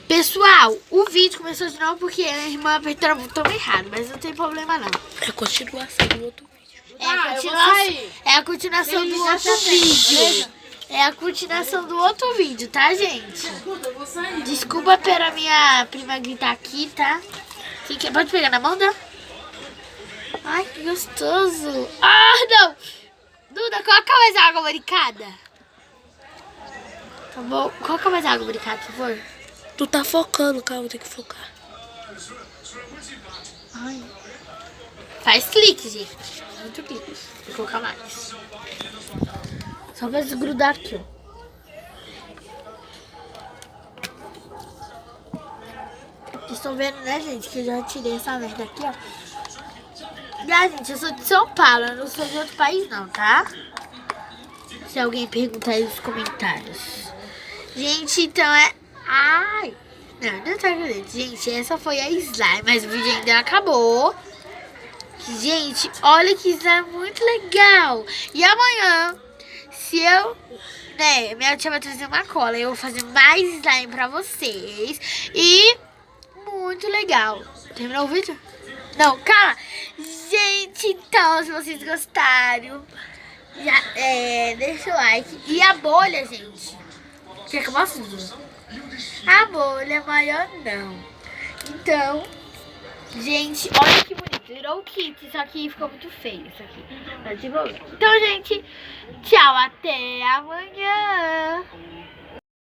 Pessoal, o vídeo começou de novo porque a irmã apertou o botão errado, mas não tem problema não. É a continuação do outro vídeo. É a continuação do outro vídeo. É a continuação do outro vídeo, tá, gente? Desculpa pela minha prima gritar aqui, tá? Pode pegar na mão, dá? Ai, que gostoso. Ah, não! Duda, coloca mais água barricada. Tá bom? Coloca mais água barricada, por favor. Tu tá focando, calma, tem que focar. Ai. Faz clique, gente. Muito clique. Vou colocar mais. Só pra desgrudar aqui, ó. Vocês estão vendo, né, gente? Que eu já tirei essa merda aqui, ó. Ah, gente, eu sou de São Paulo. Eu não sou de outro país, não, tá? Se alguém perguntar aí nos comentários. Gente, então é... Ai! Não tá acreditando. Gente, essa foi a slime. Mas o vídeo ainda não acabou. Gente, olha que slime muito legal. E amanhã, se eu... Né, minha tia vai trazer uma cola. Eu vou fazer mais slime pra vocês. E... Muito legal. Terminou o vídeo? Não, calma. Gente, então, se vocês gostaram, já, deixa o like. E a bolha, gente. Quer que eu mostre? A bolha maior não. Então, gente, olha que bonito. Virou o kit, só que ficou muito feio isso aqui. Tá de boa. Então, gente, tchau. Até amanhã.